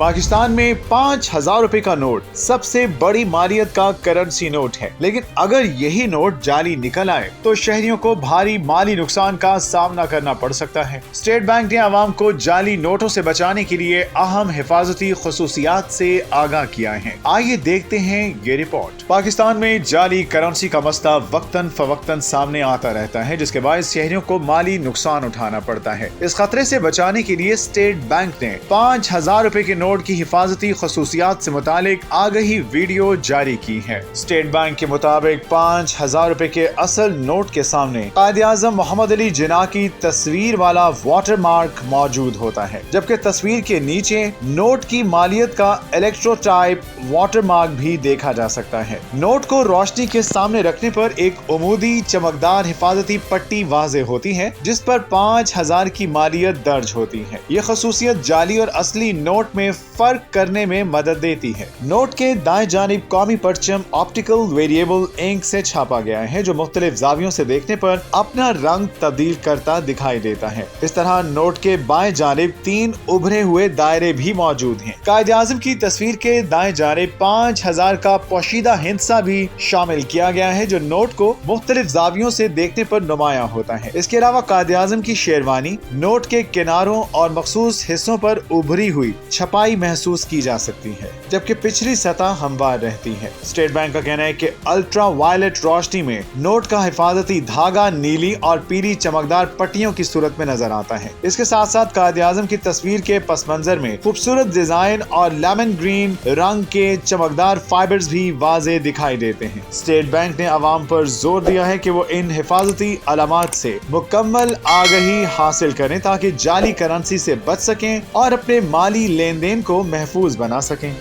पाकिस्तान में 5,000 रुपए का नोट सबसे बड़ी मालियत का करेंसी नोट है, लेकिन अगर यही नोट जाली निकल आए तो शहरियों को भारी माली नुकसान का सामना करना पड़ सकता है। स्टेट बैंक ने आवाम को जाली नोटों से बचाने के लिए अहम हिफाजती खसूसियात से आगाह किया है। आइए देखते हैं ये रिपोर्ट। पाकिस्तान में जाली करेंसी का मसला वक्तन फवक्तन सामने आता रहता है, जिसके बाद शहरियों को माली नुकसान उठाना पड़ता है। इस खतरे से बचाने के लिए स्टेट बैंक ने 5,000 रुपए के नोट की हिफाजती खसूसियात से मुतालिक आगाही वीडियो जारी की है। स्टेट बैंक के मुताबिक 5,000 रुपए के असल नोट के सामने कायद-ए-आज़म मोहम्मद अली जिन्ना की तस्वीर वाला वाटर मार्क मौजूद होता है, जबकि तस्वीर के नीचे नोट की मालियत का इलेक्ट्रोटाइप वाटर मार्क भी देखा जा सकता है। नोट को रोशनी के सामने रखने पर एक उमूदी चमकदार हिफाजती पट्टी वाज़ेह होती है, जिस पर 5,000 की मालियत दर्ज होती है। ये खसूसियत जाली और असली नोट में फर्क करने में मदद देती है। नोट के दाएं जानिब कौमी परचम ऑप्टिकल वेरिएबल इंक से छापा गया है, जो मुख्तलिफ जावियों से देखने पर अपना रंग तब्दील करता दिखाई देता है। इस तरह नोट के बाएं जानिब 3 उभरे हुए दायरे भी मौजूद हैं। कायद-ए-आज़म की तस्वीर के दाएं जानिब 5,000 का पोशीदा हिस्सा भी शामिल किया गया है, जो नोट को मुख्तलिफ जावियों से देखने पर नुमाया होता है। इसके अलावा कायद-ए-आज़म की शेरवानी नोट के किनारों और मखसूस हिस्सों पर उभरी हुई छपाई महसूस की जा सकती है, जबकि पिछली सतह हमवार रहती है। स्टेट बैंक का कहना है कि अल्ट्रा वायलेट रोशनी में नोट का हिफाजती धागा नीली और पीली चमकदार पट्टियों की सूरत में नजर आता है। इसके साथ साथ कायद-ए-आज़म की तस्वीर के पस मंजर में खूबसूरत डिजाइन और लेमन ग्रीन रंग के चमकदार फाइबर्स भी वाज़ेह दिखाई देते हैं। स्टेट बैंक ने आवाम पर जोर दिया है कि वो इन हिफाजती अलामात से मुकम्मल आगाही हासिल करें, ताकि जाली करेंसी से बच सकें और अपने माली लेन देन को महफूज बना सकें।